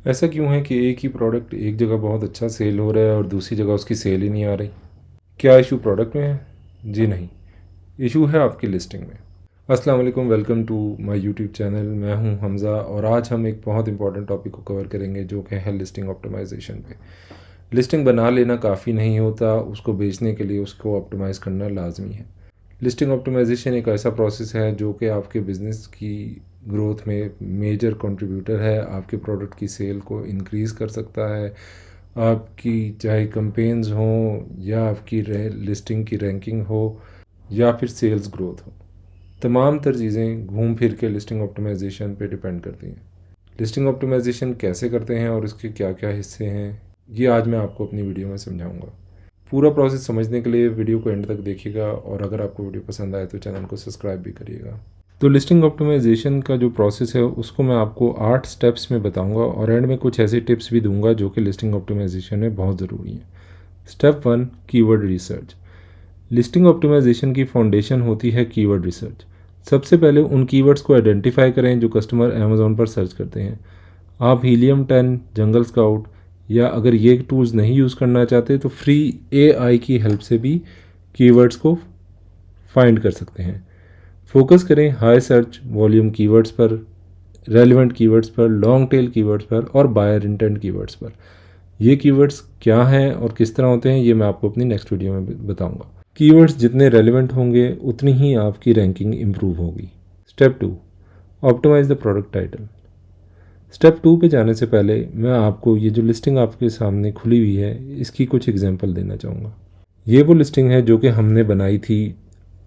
ऐसा क्यों है कि एक ही प्रोडक्ट एक जगह बहुत अच्छा सेल हो रहा है और दूसरी जगह उसकी सेल ही नहीं आ रही? क्या इशू प्रोडक्ट में है? जी नहीं, इशू है आपकी लिस्टिंग में। अस्सलाम वालेकुम, welcome to my YouTube channel. मैं हूं हमज़ा और आज हम एक बहुत इंपॉर्टेंट टॉपिक को कवर करेंगे जो कि है लिस्टिंग ऑप्टिमाइजेशन पे। लिस्टिंग बना लेना काफ़ी नहीं होता, उसको बेचने के लिए उसको ऑप्टिमाइज़ करना लाजमी है। लिस्टिंग ऑप्टिमाइजेशन एक ऐसा प्रोसेस है जो कि आपके बिज़नेस की ग्रोथ में मेजर कंट्रीब्यूटर है, आपके प्रोडक्ट की सेल को इंक्रीज़ कर सकता है। आपकी चाहे कंपेन्स हों या आपकी लिस्टिंग की रैंकिंग हो या फिर सेल्स ग्रोथ हो, तमाम तर चीज़ें घूम फिर के लिस्टिंग ऑप्टिमाइजेशन पे डिपेंड करती हैं। लिस्टिंग ऑप्टिमाइजेशन कैसे करते हैं और इसके क्या क्या हिस्से हैं, ये आज मैं आपको अपनी वीडियो में समझाऊंगा। पूरा प्रोसेस समझने के लिए वीडियो को एंड तक देखिएगा और अगर आपको वीडियो पसंद आए तो चैनल को सब्सक्राइब भी करिएगा। तो लिस्टिंग ऑप्टिमाइजेशन का जो प्रोसेस है उसको मैं आपको 8 स्टेप्स में बताऊंगा और एंड में कुछ ऐसी टिप्स भी दूंगा जो कि लिस्टिंग ऑप्टिमाइजेशन में बहुत ज़रूरी है। Step 1, keyword research. Listing optimisation की फाउंडेशन होती है कीवर्ड रिसर्च। सबसे पहले उन कीवर्ड्स को आइडेंटिफाई करें जो कस्टमर अमेज़ॉन पर सर्च करते हैं। आप हीलियम 10, जंगल स्काउट या अगर ये टूल्स नहीं यूज़ करना चाहते तो फ्री एआई की हेल्प से भी कीवर्ड्स को फाइंड कर सकते हैं। फोकस करें हाई सर्च वॉल्यूम कीवर्ड्स पर, रेलिवेंट कीवर्ड्स पर, लॉन्ग टेल कीवर्ड्स पर और बायर इंटेंट कीवर्ड्स पर। ये कीवर्ड्स क्या हैं और किस तरह होते हैं ये मैं आपको अपनी नेक्स्ट वीडियो में बताऊंगा। कीवर्ड्स जितने रेलिवेंट होंगे उतनी ही आपकी रैंकिंग इम्प्रूव होगी। Step 2, optimise the product title. Step 2 पे जाने से पहले मैं आपको ये जो लिस्टिंग आपके सामने खुली हुई है इसकी कुछ एग्जांपल देना चाहूँगा। ये वो लिस्टिंग है जो कि हमने बनाई थी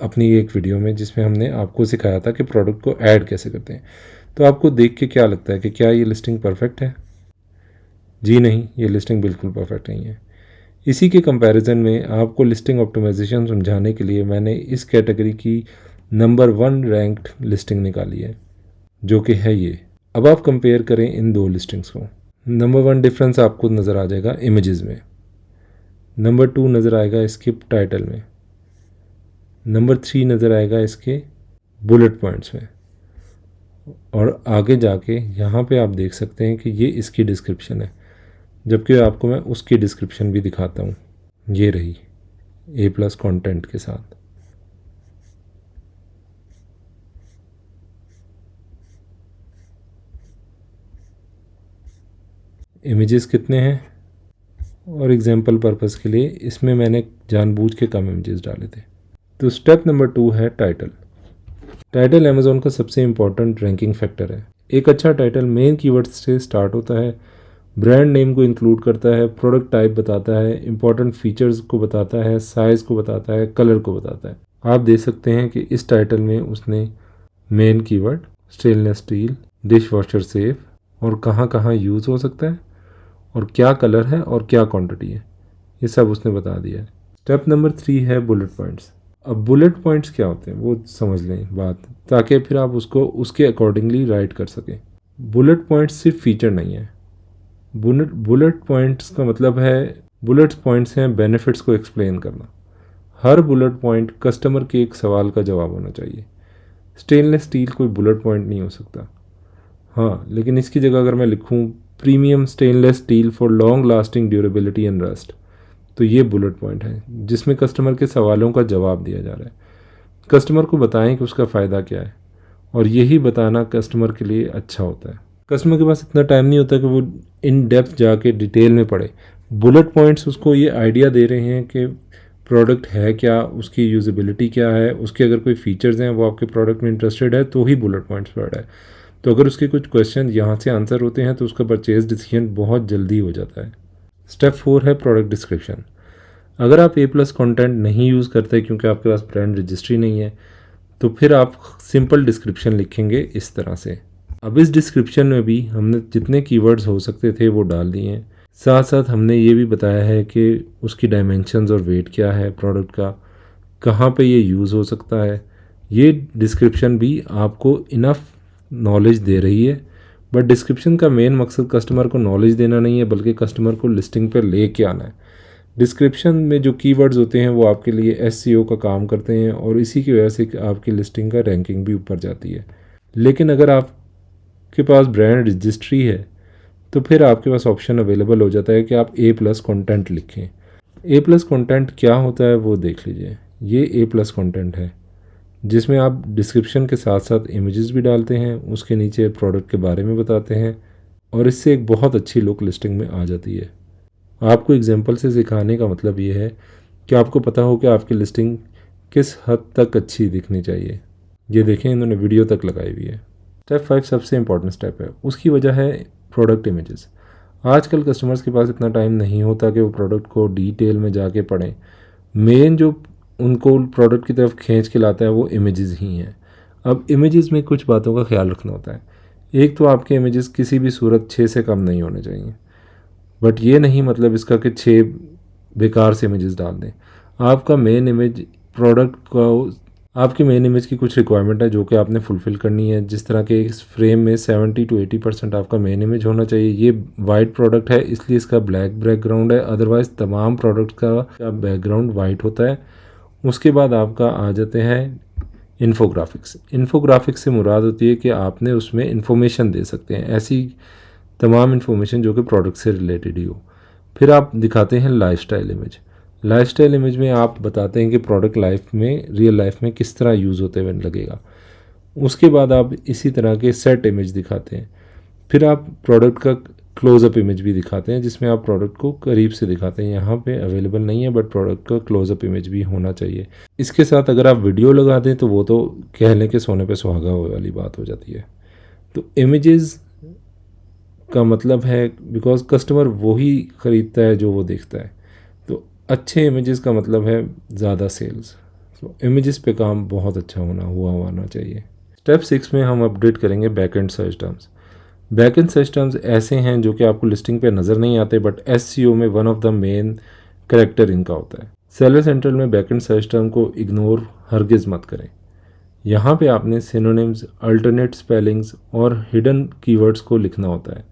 अपनी एक वीडियो में जिसमें हमने आपको सिखाया था कि प्रोडक्ट को ऐड कैसे करते हैं। तो आपको देख के क्या लगता है कि क्या ये लिस्टिंग परफेक्ट है? जी नहीं, ये लिस्टिंग बिल्कुल परफेक्ट नहीं है। इसी के कंपैरिजन में आपको लिस्टिंग ऑप्टिमाइजेशन समझाने के लिए मैंने इस कैटेगरी की नंबर 1 रैंक्ड लिस्टिंग निकाली है जो कि है ये। अब आप कंपेयर करें इन दो लिस्टिंग्स को। नंबर 1 डिफरेंस आपको नज़र आ जाएगा इमेजेस में, नंबर 2 नज़र आएगा इसके टाइटल में, नंबर 3 नज़र आएगा इसके बुलेट पॉइंट्स में और आगे जाके यहाँ पे आप देख सकते हैं कि ये इसकी डिस्क्रिप्शन है, जबकि आपको मैं उसकी डिस्क्रिप्शन भी दिखाता हूँ। ये रही A+ कंटेंट के साथ। इमेजेस कितने हैं और एग्जांपल पर्पस के लिए इसमें मैंने जानबूझ के कम इमेजेस डाले थे। तो स्टेप नंबर 2 है टाइटल। टाइटल अमेज़ॉन का सबसे इम्पॉर्टेंट रैंकिंग फैक्टर है। एक अच्छा टाइटल मेन कीवर्ड्स से स्टार्ट होता है, ब्रांड नेम को इंक्लूड करता है, प्रोडक्ट टाइप बताता है, इंपॉर्टेंट फीचर्स को बताता है, साइज़ को बताता है, कलर को बताता है। आप देख सकते हैं कि इस टाइटल में उसने main keyword stainless steel, dish washer safe और कहाँ कहाँ यूज़ हो सकता है और क्या कलर है और क्या क्वांटिटी है, ये सब उसने बता दिया है। स्टेप नंबर 3 है बुलेट पॉइंट्स। अब बुलेट पॉइंट्स क्या होते हैं वो समझ लें बात, ताकि फिर आप उसको उसके अकॉर्डिंगली राइट कर सकें। बुलेट पॉइंट्स सिर्फ फीचर नहीं है। बुलेट पॉइंट्स का मतलब है, बुलेट पॉइंट्स हैं बेनिफिट्स को एक्सप्लेन करना। हर बुलेट पॉइंट कस्टमर के एक सवाल का जवाब होना चाहिए। स्टेनलेस स्टील कोई बुलेट पॉइंट नहीं हो सकता। हाँ, लेकिन इसकी जगह अगर मैं लिखूँ premium stainless steel for long lasting durability and rust, तो ये बुलेट पॉइंट है जिसमें कस्टमर के सवालों का जवाब दिया जा रहा है। कस्टमर को बताएं कि उसका फ़ायदा क्या है और यही बताना कस्टमर के लिए अच्छा होता है। कस्टमर के पास इतना टाइम नहीं होता कि वो इन डेप्थ जाके डिटेल में पढ़े। बुलेट पॉइंट्स उसको ये आइडिया दे रहे हैं कि प्रोडक्ट है क्या, उसकी यूजेबिलिटी क्या है, उसके अगर कोई फीचर्स हैं, वो आपके प्रोडक्ट में इंटरेस्टेड है तो ही बुलेट पॉइंट्स पढ़ रहा है। तो अगर उसके कुछ क्वेश्चन यहाँ से आंसर होते हैं तो उसका परचेज डिसीजन बहुत जल्दी हो जाता है। स्टेप 4 है प्रोडक्ट डिस्क्रिप्शन। अगर आप A+ कंटेंट नहीं यूज़ करते क्योंकि आपके पास ब्रांड रजिस्ट्री नहीं है तो फिर आप सिंपल डिस्क्रिप्शन लिखेंगे इस तरह से। अब इस डिस्क्रिप्शन में भी हमने जितने कीवर्ड्स हो सकते थे वो डाल दिए हैं। साथ साथ हमने ये भी बताया है कि उसकी डायमेंशंस और वेट क्या है प्रोडक्ट का, कहाँ पे ये यूज़ हो सकता है। ये डिस्क्रिप्शन भी आपको इनफ नॉलेज दे रही है, बट डिस्क्रिप्शन का मेन मकसद कस्टमर को नॉलेज देना नहीं है बल्कि कस्टमर को लिस्टिंग पर ले के आना है। डिस्क्रिप्शन में जो कीवर्ड्स होते हैं वो आपके लिए SEO का काम करते हैं और इसी की वजह से आपकी लिस्टिंग का रैंकिंग भी ऊपर जाती है। लेकिन अगर आपके पास ब्रांड रजिस्ट्री है तो फिर आपके पास ऑप्शन अवेलेबल हो जाता है कि आप A+ कंटेंट लिखें। A+ कंटेंट क्या होता है वो देख लीजिए। ये A+ कंटेंट है जिसमें आप डिस्क्रिप्शन के साथ साथ इमेजेस भी डालते हैं, उसके नीचे प्रोडक्ट के बारे में बताते हैं और इससे एक बहुत अच्छी लुक लिस्टिंग में आ जाती है। आपको एग्जांपल से सिखाने का मतलब ये है कि आपको पता हो कि आपकी लिस्टिंग किस हद तक अच्छी दिखनी चाहिए। ये देखें, इन्होंने वीडियो तक लगाई हुई है। स्टेप 5 सबसे इंपॉर्टेंट स्टेप है, उसकी वजह है प्रोडक्ट इमेजेस। आजकल कस्टमर्स के पास इतना टाइम नहीं होता कि वो प्रोडक्ट को डिटेल में जाके पढ़ें। मेन जो उनको प्रोडक्ट की तरफ खींच के लाता है वो इमेजेस ही हैं। अब इमेजेस में कुछ बातों का ख्याल रखना होता है। एक तो आपके इमेजेस किसी भी सूरत 6 से कम नहीं होने चाहिए, बट ये नहीं मतलब इसका कि 6 बेकार से इमेजेस डाल दें। आपका मेन इमेज प्रोडक्ट का, आपकी मेन इमेज की कुछ रिक्वायरमेंट है जो कि आपने फुलफ़िल करनी है। जिस तरह के इस फ्रेम में 70 to 80% आपका मेन इमेज होना चाहिए। ये वाइट प्रोडक्ट है इसलिए इसका ब्लैक बैकग्राउंड है, अदरवाइज़ तमाम प्रोडक्ट का बैकग्राउंड वाइट होता है। उसके बाद आपका आ जाते हैं इन्फोग्राफिक्स। इन्फोग्राफिक्स से मुराद होती है कि आपने उसमें इंफॉर्मेशन दे सकते हैं, ऐसी तमाम इन्फॉर्मेशन जो कि प्रोडक्ट से रिलेटेड ही हो। फिर आप दिखाते हैं लाइफस्टाइल इमेज। लाइफस्टाइल इमेज में आप बताते हैं कि प्रोडक्ट लाइफ में, रियल लाइफ में किस तरह यूज़ होते हुए लगेगा। उसके बाद आप इसी तरह के सेट इमेज दिखाते हैं। फिर आप प्रोडक्ट का क्लोज़अप इमेज भी दिखाते हैं जिसमें आप प्रोडक्ट को करीब से दिखाते हैं। यहाँ पे अवेलेबल नहीं है बट प्रोडक्ट का क्लोज़अप इमेज भी होना चाहिए। इसके साथ अगर आप वीडियो लगा दें तो वो तो कह लें कि सोने पे सुहागा वाली बात हो जाती है। तो इमेजेस का मतलब है बिकॉज कस्टमर वही ख़रीदता है जो वो देखता है। तो अच्छे इमेजेस का मतलब है ज़्यादा सेल्स। तो इमेजेस पे काम बहुत अच्छा होना चाहिए। स्टेप 6 में हम अपडेट करेंगे backend search terms. Backend search terms ऐसे हैं जो कि आपको लिस्टिंग पे नज़र नहीं आते बट SEO में one of the main character इनका होता है। सेलर सेंट्रल में बैकएंड सर्च टर्म को इग्नोर हरगिज़ मत करें। यहाँ पे आपने सिनोनिम्स, अल्टरनेट स्पेलिंग्स और हिडन कीवर्ड्स को लिखना होता है,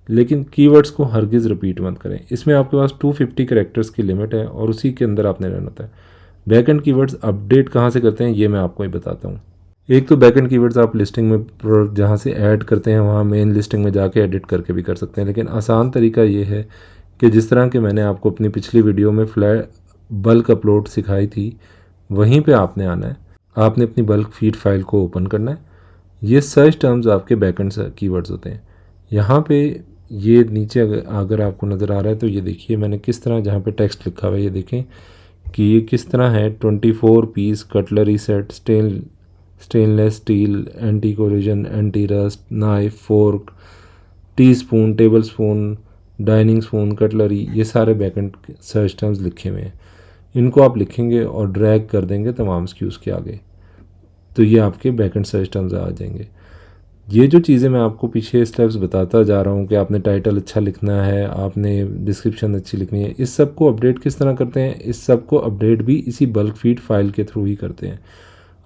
लेकिन कीवर्ड्स को हरगिज़ रिपीट मत करें। इसमें आपके पास 250 कैरेक्टर्स की लिमिट है और उसी के अंदर आपने रहना होता है। बैकएंड कीवर्ड्स अपडेट कहाँ से करते हैं ये मैं आपको ही बताता हूँ। एक तो बैकएंड कीवर्ड्स आप लिस्टिंग में प्रोडक्ट जहाँ से ऐड करते हैं वहाँ मेन लिस्टिंग में जाके एडिट करके भी कर सकते हैं, लेकिन आसान तरीका ये है कि जिस तरह के मैंने आपको अपनी पिछली वीडियो में फ्लैट बल्क अपलोड सिखाई थी वहीं पे आपने आना है। आपने अपनी बल्क फीड फाइल को ओपन करना है। ये सर्च टर्म्स आपके बैकएंड कीवर्ड्स होते हैं। यहाँ पे ये नीचे अगर आपको नज़र आ रहा है तो ये देखिए मैंने किस तरह जहाँ पे टेक्स्ट लिखा हुआ है ये देखें कि ये किस तरह है। 24 piece cutlery set, stainless steel, anti collision, anti rust, knife, fork, teaspoon, tablespoon, dining spoon, cutlery, ये सारे बैकएंड सर्च टर्म्स लिखे हुए हैं। इनको आप लिखेंगे और ड्रैग कर देंगे तमाम SKUs के आगे, तो ये आपके बैकएंड सर्च टर्म्स आ जाएंगे। ये जो चीज़ें मैं आपको पीछे स्टेप्स बताता जा रहा हूँ कि आपने टाइटल अच्छा लिखना है, आपने डिस्क्रिप्शन अच्छी लिखनी है, इस सब को अपडेट किस तरह करते हैं? इस सब को अपडेट भी इसी बल्क फीड फाइल के थ्रू ही करते हैं।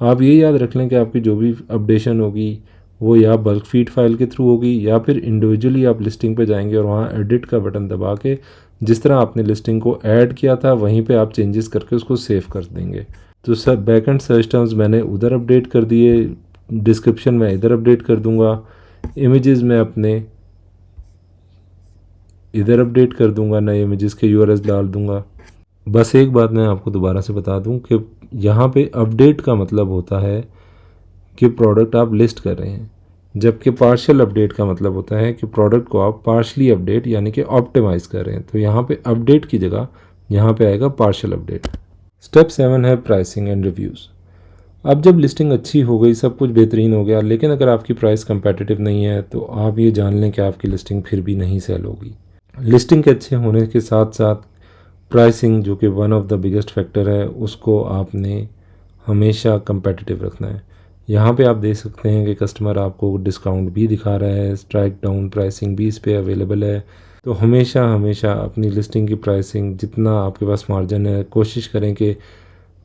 आप ये याद रख लें कि आपकी जो भी अपडेशन होगी वो या बल्क फीड फाइल के थ्रू होगी या फिर इंडिविजुअली आप लिस्टिंग पे जाएंगे और वहाँ एडिट का बटन दबा के जिस तरह आपने लिस्टिंग को ऐड किया था वहीं पे आप चेंजेस करके उसको सेव कर देंगे। तो सब बैकएंड सर्च टर्म्स मैंने उधर अपडेट कर दिए, डिस्क्रिप्शन में इधर अपडेट कर दूंगा, इमेजेस में अपने इधर अपडेट कर दूंगा, नए इमेजेस के URLs डाल दूंगा। बस एक बात मैं आपको दोबारा से बता दूं कि यहाँ पे अपडेट का मतलब होता है कि प्रोडक्ट आप लिस्ट कर रहे हैं, जबकि पार्शियल अपडेट का मतलब होता है कि प्रोडक्ट को आप पार्शली अपडेट यानी कि ऑप्टिमाइज़ कर रहे हैं। तो यहाँ पे अपडेट की जगह यहाँ पे आएगा पार्शियल अपडेट। स्टेप 7 है प्राइसिंग एंड रिव्यूज़। अब जब लिस्टिंग अच्छी हो गई, सब कुछ बेहतरीन हो गया, लेकिन अगर आपकी प्राइस कंपेटिटिव नहीं है तो आप ये जान लें कि आपकी लिस्टिंग फिर भी नहीं सेल होगी। लिस्टिंग के अच्छे होने के साथ साथ प्राइसिंग, जो कि one of the biggest factor है, उसको आपने हमेशा कंपेटिटिव रखना है। यहाँ पे आप देख सकते हैं कि कस्टमर आपको डिस्काउंट भी दिखा रहा है, स्ट्राइक डाउन प्राइसिंग भी इस पर अवेलेबल है। तो हमेशा हमेशा अपनी लिस्टिंग की प्राइसिंग, जितना आपके पास मार्जिन है, कोशिश करें कि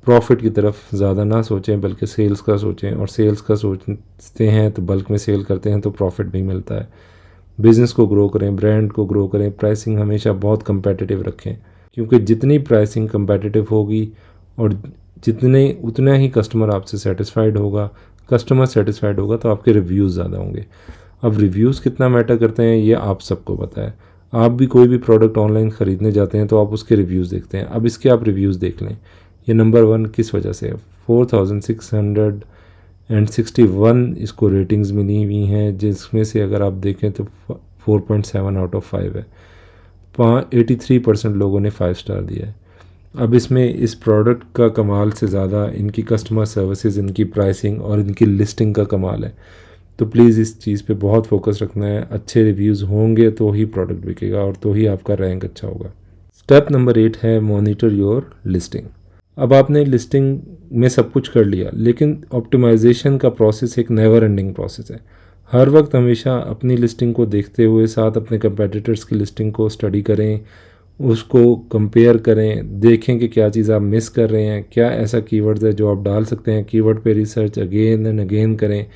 प्रॉफिट की तरफ ज़्यादा ना सोचें बल्कि सेल्स का सोचें, और सेल्स का सोचते हैं तो बल्क में सेल करते हैं तो प्रॉफिट भी मिलता है। बिज़नेस को ग्रो करें, ब्रांड को ग्रो करें, प्राइसिंग हमेशा बहुत कंपेटिटिव रखें, क्योंकि जितनी प्राइसिंग कंपेटिटिव होगी और उतना ही कस्टमर आपसे सेटिस्फाइड होगा। कस्टमर सेटिस्फाइड होगा तो आपके रिव्यूज़ ज़्यादा होंगे। अब रिव्यूज़ कितना मैटर करते हैं ये आप सबको पता है। आप भी कोई भी प्रोडक्ट ऑनलाइन ख़रीदने जाते हैं तो आप उसके रिव्यूज़ देखते हैं। अब इसके आप रिव्यूज़ देख लें। ये नंबर 1 किस वजह से है? 4661 इसको रेटिंग्स मिली हुई हैं, जिसमें से अगर आप देखें तो 4.7 आउट ऑफ 5 है। 83% लोगों ने 5 स्टार दिया है। अब इसमें इस प्रोडक्ट का कमाल से ज़्यादा इनकी कस्टमर सर्विसेज, इनकी प्राइसिंग और इनकी लिस्टिंग का कमाल है। तो प्लीज़ इस चीज़ पे बहुत फोकस रखना है। अच्छे रिव्यूज़ होंगे तो ही प्रोडक्ट बिकेगा और तो ही आपका रैंक अच्छा होगा। स्टेप नंबर 8 है मॉनिटर योर लिस्टिंग। अब आपने लिस्टिंग में सब कुछ कर लिया, लेकिन ऑप्टिमाइजेशन का प्रोसेस एक नेवर एंडिंग प्रोसेस है। हर वक्त हमेशा अपनी लिस्टिंग को देखते हुए साथ अपने कंपेटिटर्स की लिस्टिंग को स्टडी करें, उसको कंपेयर करें, देखें कि क्या चीज़ आप मिस कर रहे हैं, क्या ऐसा कीवर्ड्स है जो आप डाल सकते हैं। कीवर्ड पे रिसर्च अगेन एंड अगेन करें।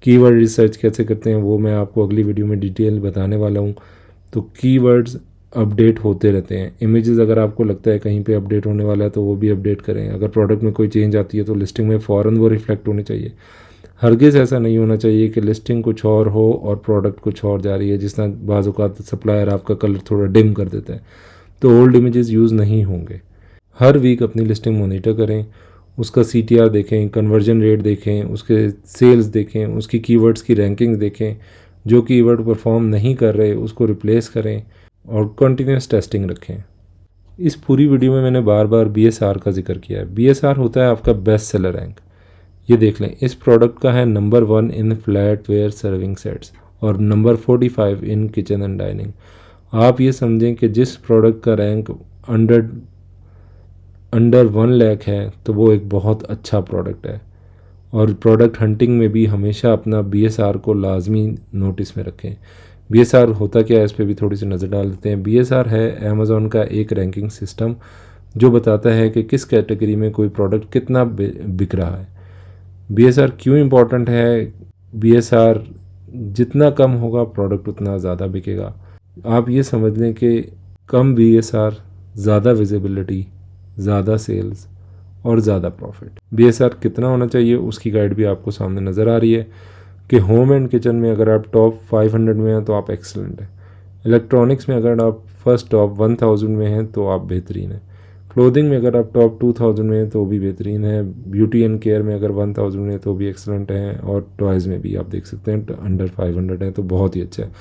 कीवर्ड रिसर्च कैसे करते हैं वो मैं आपको अगली वीडियो में डिटेल बताने वाला हूँ। तो कीवर्ड्स अपडेट होते रहते हैं। इमेजेस अगर आपको लगता है कहीं पे अपडेट होने वाला है तो वो भी अपडेट करें। अगर प्रोडक्ट में कोई चेंज आती है तो लिस्टिंग में फ़ौरन वो रिफ्लेक्ट होनी चाहिए। हरगिज़ ऐसा नहीं होना चाहिए कि लिस्टिंग कुछ और हो और प्रोडक्ट कुछ और जा रही है। जिस तरह बाज़ औक़ात सप्लायर आपका कलर थोड़ा डिम कर देता है तो ओल्ड इमेजेस यूज़ नहीं होंगे। हर वीक अपनी लिस्टिंग मॉनिटर करें, उसका CTR देखें, कन्वर्जन रेट देखें, उसके सेल्स देखें, उसकी कीवर्ड्स की रैंकिंग देखें। जो कीवर्ड परफॉर्म नहीं कर रहे उसको रिप्लेस करें और कंटिन्यूस टेस्टिंग रखें। इस पूरी वीडियो में मैंने बार बार BSR का जिक्र किया है। BSR होता है आपका बेस्ट सेलर रैंक। ये देख लें, इस प्रोडक्ट का है number 1 in flatware serving sets और number 45 in kitchen and dining. आप ये समझें कि जिस प्रोडक्ट का रैंक अंडर 1 लाख है तो वो एक बहुत अच्छा प्रोडक्ट है। और प्रोडक्ट हंटिंग में भी हमेशा अपना BSR को लाजमी नोटिस में रखें। BSR होता क्या है इस पर भी थोड़ी सी नज़र डाल देते हैं। BSR है अमेज़ॉन का एक रैंकिंग सिस्टम जो बताता है कि किस कैटेगरी में कोई प्रोडक्ट कितना बिक रहा है। BSR क्यों इम्पोर्टेंट है? BSR जितना कम होगा प्रोडक्ट उतना ज़्यादा बिकेगा। आप ये समझ लें कि कम BSR ज़्यादा विजिबिलिटी, ज़्यादा सेल्स और ज़्यादा प्रॉफिट। BSR कितना होना चाहिए उसकी गाइड भी आपको सामने नज़र आ रही है कि होम एंड किचन में अगर आप टॉप 500 में हैं तो आप एक्सलेंट हैं। इलेक्ट्रॉनिक्स में अगर आप फर्स्ट टॉप 1000 में हैं तो आप बेहतरीन हैं। क्लोथिंग में अगर आप टॉप 2000 में हैं तो भी बेहतरीन है। ब्यूटी एंड केयर में अगर 1000 में हैं तो भी एक्सलेंट हैं। और टॉयज़ में भी आप देख सकते हैं अंडर 500 हैं तो बहुत ही अच्छा है।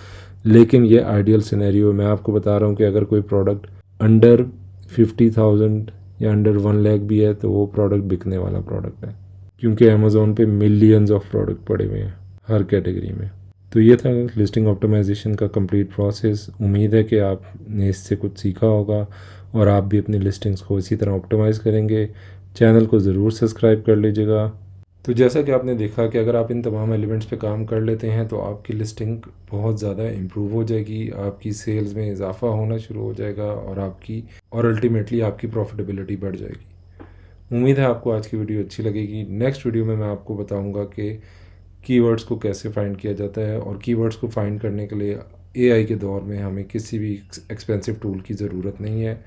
लेकिन ये आइडियल सिनेरियो मैं आपको बता रहा हूँ कि अगर कोई प्रोडक्ट अंडर 50,000 या अंडर 1 लाख भी है तो वो प्रोडक्ट बिकने वाला प्रोडक्ट है, क्योंकि अमेज़ॉन पे मिलियंस ऑफ प्रोडक्ट पड़े हुए हैं हर कैटेगरी में। तो ये था लिस्टिंग ऑप्टिमाइजेशन का कंप्लीट प्रोसेस। उम्मीद है कि आपने इससे कुछ सीखा होगा और आप भी अपनी लिस्टिंग्स को इसी तरह ऑप्टिमाइज़ करेंगे। चैनल को ज़रूर सब्सक्राइब कर लीजिएगा। तो जैसा कि आपने देखा कि अगर आप इन तमाम एलिमेंट्स पे काम कर लेते हैं तो आपकी लिस्टिंग बहुत ज़्यादा इम्प्रूव हो जाएगी, आपकी सेल्स में इजाफा होना शुरू हो जाएगा और अल्टीमेटली आपकी प्रॉफिटेबिलिटी बढ़ जाएगी। उम्मीद है आपको आज की वीडियो अच्छी लगेगी। नेक्स्ट वीडियो में मैं आपको बताऊंगा कि कीवर्ड्स को कैसे फाइंड किया जाता है और कीवर्ड्स को फाइंड करने के लिए AI के दौर में हमें किसी भी एक्सपेंसिव टूल की ज़रूरत नहीं है।